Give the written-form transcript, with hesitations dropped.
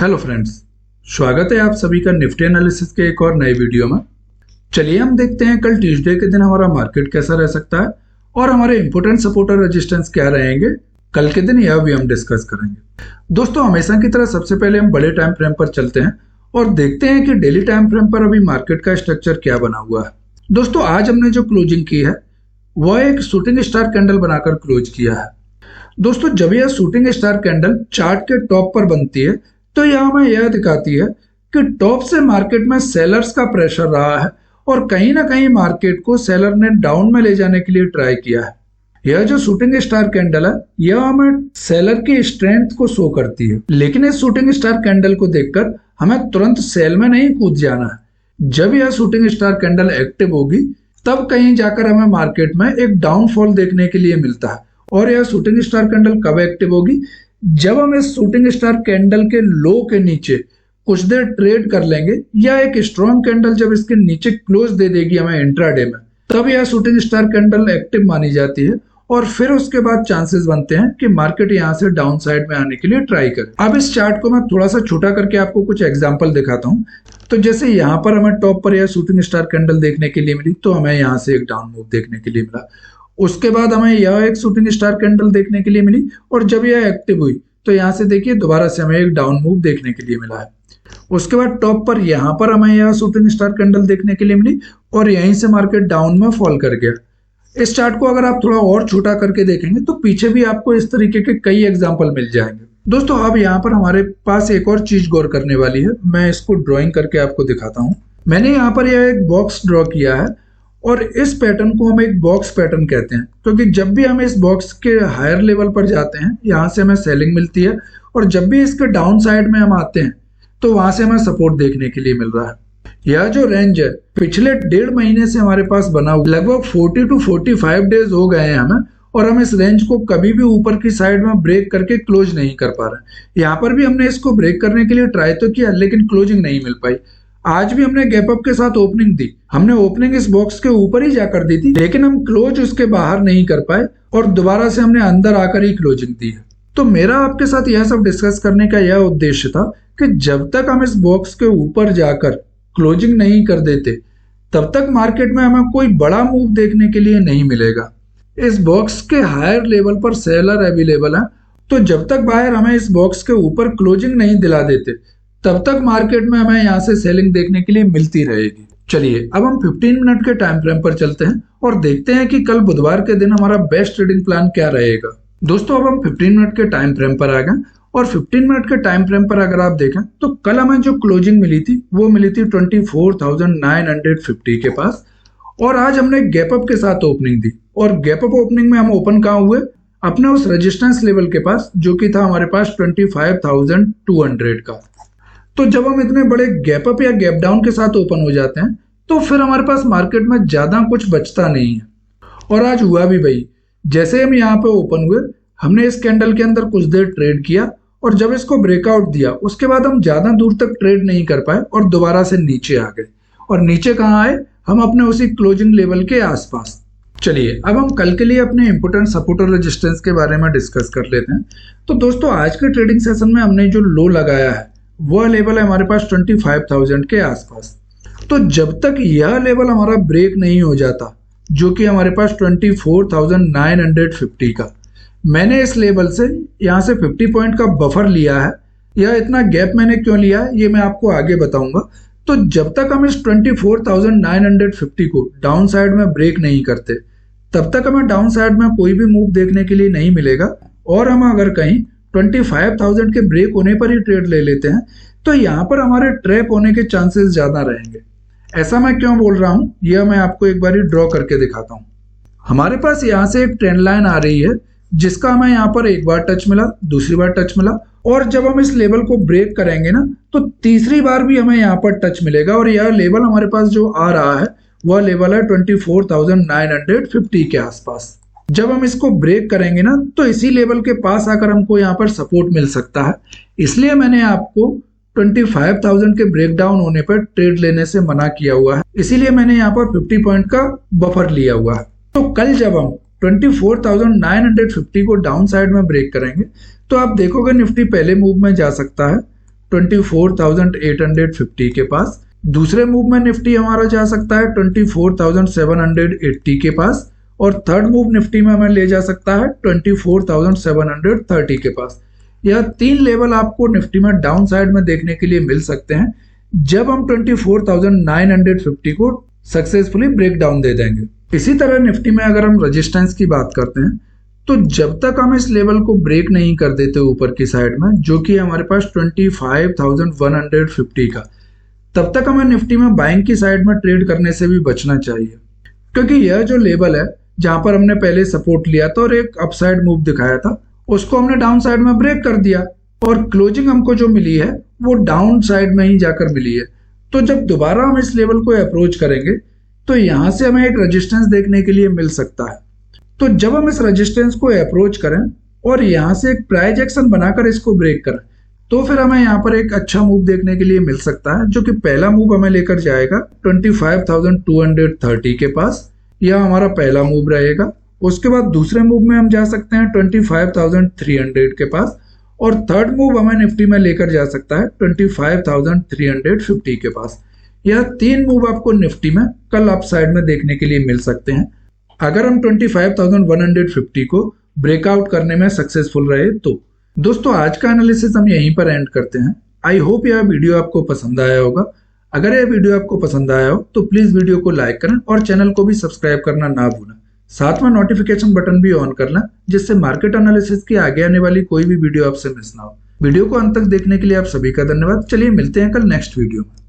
Hello friends, स्वागत है आप सभी का निफ्टी एनालिसिस के एक और नए वीडियो में। चलिए हम देखते हैं कल ट्यूसडे के दिन हमारा मार्केट कैसा रह सकता है और हमारे इंपोर्टेंट सपोर्टर रेजिस्टेंस क्या रहेंगे कल के दिन, यह भी हम डिस्कस करेंगे। दोस्तों, हमेशा की तरह सबसे पहले हम बड़े टाइम फ्रेम पर चलते हैं और देखते हैं कि डेली टाइम फ्रेम पर अभी मार्केट का स्ट्रक्चर क्या बना हुआ है। दोस्तों, आज हमने जो क्लोजिंग की है वह एक शूटिंग स्टार कैंडल बनाकर क्लोज किया है। दोस्तों, जब यह शूटिंग स्टार कैंडल चार्ट के टॉप पर बनती है तो यह हमें यह दिखाती है कि टॉप से मार्केट में सेलर्स का प्रेशर रहा है और कहीं ना कहीं मार्केट को सेलर ने डाउन में ले जाने के लिए ट्राई किया है। यह जो शूटिंग स्टार कैंडल है यह हमें सेलर की स्ट्रेंथ को शो करती है, लेकिन इस शूटिंग स्टार कैंडल को देखकर हमें तुरंत सेल में नहीं कूद जाना है। जब यह शूटिंग स्टार कैंडल एक्टिव होगी तब कहीं जाकर हमें मार्केट में एक डाउनफॉल देखने के लिए मिलता है। और यह शूटिंग स्टार कैंडल कब एक्टिव होगी? जब हम इस शूटिंग स्टार कैंडल के लो के नीचे कुछ देर ट्रेड कर लेंगे या एक स्ट्रॉन्ग कैंडल जब इसके नीचे क्लोज दे देगी हमें इंट्राडे में, तब यह शूटिंग स्टार कैंडल एक्टिव मानी जाती है और फिर उसके बाद चांसेस बनते हैं कि मार्केट यहां से डाउन साइड में आने के लिए ट्राई करे। अब इस चार्ट को मैं थोड़ा सा छोटा करके आपको कुछ एग्जांपल दिखाता हूं। तो जैसे यहाँ पर हमें टॉप पर यह शूटिंग स्टार कैंडल देखने के लिए मिली तो हमें यहाँ से एक डाउन मूव देखने के लिए मिला। उसके बाद हमें यह एक शूटिंग स्टार कैंडल देखने के लिए मिली और जब यह एक्टिव हुई तो यहाँ से देखिए दोबारा से हमें एक डाउन मूव देखने के लिए मिला है। उसके बाद टॉप पर यहाँ पर हमें यह शूटिंग स्टार कैंडल देखने के लिए मिली और यहीं से मार्केट डाउन में फॉल कर गया। इस चार्ट को अगर आप थोड़ा और छोटा करके देखेंगे तो पीछे भी आपको इस तरीके के कई एग्जाम्पल मिल जाएंगे। दोस्तों, अब यहाँ पर हमारे पास एक और चीज गौर करने वाली है। मैं इसको ड्रॉइंग करके आपको दिखाता हूँ। मैंने यहाँ पर यह एक बॉक्स ड्रॉ किया है और इस पैटर्न को हम एक बॉक्स पैटर्न कहते हैं, क्योंकि जब भी हम इस बॉक्स के हायर लेवल पर जाते हैं यहाँ से हमें सेलिंग मिलती है और जब भी इसके डाउन साइड में हम आते हैं तो वहां से हमें सपोर्ट देखने के लिए मिल रहा है। यह जो रेंज है पिछले 1.5 महीने से हमारे पास बना हुआ, लगभग 40 to 45 डेज हो गए हैं हमें, और हम इस रेंज को कभी भी ऊपर की साइड में ब्रेक करके क्लोज नहीं कर पा रहे। यहाँ पर भी हमने इसको ब्रेक करने के लिए ट्राई तो किया लेकिन क्लोजिंग नहीं मिल पाई। आज भी हमने गैप अप के साथ ओपनिंग दी, हमने ओपनिंग इस बॉक्स के ऊपर ही जाकर दी थी लेकिन हम क्लोज उसके बाहर नहीं कर पाए और दोबारा से हमने अंदर आकर ही क्लोजिंग दी है। तो मेरा आपके साथ यह सब डिस्कस करने का यह उद्देश्य था कि जब तक हम इस बॉक्स के ऊपर जाकर क्लोजिंग नहीं कर देते तब तक मार्केट में हमें कोई बड़ा मूव देखने के लिए नहीं मिलेगा। इस बॉक्स के हायर लेवल पर सेलर अवेलेबल है, तो जब तक बाहर हमें इस बॉक्स के ऊपर क्लोजिंग नहीं दिला देते तब तक मार्केट में हमें यहाँ से सेलिंग देखने के लिए मिलती रहेगी। चलिए अब हम 15 मिनट के टाइम फ्रेम पर चलते हैं और देखते हैं कि कल बुधवार के दिन हमारा बेस्ट ट्रेडिंग प्लान क्या रहेगा। दोस्तों, अब हम 15 मिनट के टाइम फ्रेम पर आ गए और 15 मिनट के टाइम फ्रेम पर अगर आप देखें तो कल हमें जो क्लोजिंग मिली थी वो मिली थी 24,950 के पास और आज हमने गैप अप के साथ ओपनिंग दी और गैप अप ओपनिंग में हम ओपन कहाँ हुए? अपने उस रेजिस्टेंस लेवल के पास जो कि था हमारे पास 25,200 का। तो जब हम इतने बड़े गैप अप या गैप डाउन के साथ ओपन हो जाते हैं तो फिर हमारे पास मार्केट में ज्यादा कुछ बचता नहीं है। और आज हुआ भी भाई, जैसे हम यहाँ पे ओपन हुए हमने इस कैंडल के अंदर कुछ देर ट्रेड किया और जब इसको ब्रेकआउट दिया उसके बाद हम ज्यादा दूर तक ट्रेड नहीं कर पाए और दोबारा से नीचे आ गए। और नीचे कहाँ आए? हम अपने उसी क्लोजिंग लेवल के आसपास। चलिए अब हम कल के लिए अपने इंपोर्टेंट सपोर्ट और रेजिस्टेंस के बारे में डिस्कस कर लेते हैं। तो दोस्तों, आज के ट्रेडिंग सेशन में हमने जो लो लगाया है वह लेवल है हमारे पास 25,000 के आसपास। तो जब तक यह लेवल हमारा ब्रेक नहीं हो जाता जो कि हमारे पास 24,950 का, मैंने इस लेवल से यहाँ से 50 पॉइंट का बफर लिया है। यह इतना गैप मैंने क्यों लिया है ये मैं आपको आगे बताऊंगा। तो जब तक हम इस 24,950 को डाउन साइड में ब्रेक नहीं करते तब तक हमें डाउन साइड में कोई भी मूव देखने के लिए नहीं मिलेगा। और हम अगर कहीं 25,000 के ब्रेक होने पर ही ट्रेड ले लेते हैं तो यहाँ पर हमारे ट्रैप होने के चांसेस ज्यादा रहेंगे। ऐसा मैं क्यों बोल रहा हूँ यह मैं आपको एक बार ड्रॉ करके दिखाता हूँ। हमारे पास यहाँ से एक ट्रेंड लाइन आ रही है जिसका हमें यहाँ पर एक बार टच मिला, दूसरी बार टच मिला और जब हम इस लेवल को ब्रेक करेंगे ना तो तीसरी बार भी हमें यहाँ पर टच मिलेगा और यह लेवल हमारे पास जो आ रहा है वह लेवल है 24,950 के आसपास। जब हम इसको ब्रेक करेंगे ना तो इसी लेवल के पास आकर हमको यहाँ पर सपोर्ट मिल सकता है। इसलिए मैंने आपको 25,000 के ब्रेकडाउन होने पर ट्रेड लेने से मना किया हुआ है, इसीलिए मैंने यहाँ पर 50 पॉइंट का बफर लिया हुआ है। तो कल जब हम 24,950 को डाउन साइड में ब्रेक करेंगे तो आप देखोगे निफ्टी पहले मूव में जा सकता है 24,850 के पास। दूसरे मूव में निफ्टी हमारा जा सकता है 24,780 के पास, और थर्ड मूव निफ्टी में हमें ले जा सकता है 24,730 के पास। यह 3 लेवल आपको निफ्टी में डाउन साइड में देखने के लिए मिल सकते हैं जब हम 24,950 को सक्सेसफुली ब्रेक डाउन दे देंगे। इसी तरह निफ्टी में अगर हम रेजिस्टेंस की बात करते हैं तो जब तक हम इस लेवल को ब्रेक नहीं कर देते ऊपर की साइड में, जो कि हमारे पास 25,150 का, तब तक हमें निफ्टी में बाइंग की साइड में ट्रेड करने से भी बचना चाहिए, क्योंकि यह जो लेवल है जहां पर हमने पहले सपोर्ट लिया था और एक अपसाइड मूव दिखाया था, उसको हमने डाउन साइड में ब्रेक कर दिया और क्लोजिंग हमको जो मिली है वो डाउन साइड में ही जाकर मिली है। तो जब दोबारा हम इस लेवल को अप्रोच करेंगे तो यहां से हमें एक रेजिस्टेंस देखने के लिए मिल सकता है। तो जब हम इस रेजिस्टेंस को अप्रोच करें और यहां से एक प्राइस एक्शन बनाकर इसको ब्रेक करें, तो फिर हमें यहाँ पर एक अच्छा मूव देखने के लिए मिल सकता है, जो कि पहला मूव हमें लेकर जाएगा 25,230 के पास। यह हमारा पहला मूव रहेगा। उसके बाद दूसरे मूव में हम जा सकते हैं 25,300 के पास, और थर्ड मूव हमें निफ्टी में लेकर जा सकता है 25,350 के पास। यह 3 मूव आपको निफ्टी में कल अप साइड में देखने के लिए मिल सकते हैं अगर हम 25,150 को ब्रेकआउट करने में सक्सेसफुल रहे तो। दोस्तों, आज का एनालिसिस हम यहीं पर एंड करते हैं। आई होप यह वीडियो आपको पसंद आया होगा। अगर यह वीडियो आपको पसंद आया हो तो प्लीज वीडियो को लाइक करें और चैनल को भी सब्सक्राइब करना ना भूलें। साथ में नोटिफिकेशन बटन भी ऑन करना, जिससे मार्केट एनालिसिस की आगे आने वाली कोई भी वीडियो आपसे मिस ना हो। वीडियो को अंत तक देखने के लिए आप सभी का धन्यवाद। चलिए मिलते हैं कल नेक्स्ट वीडियो में।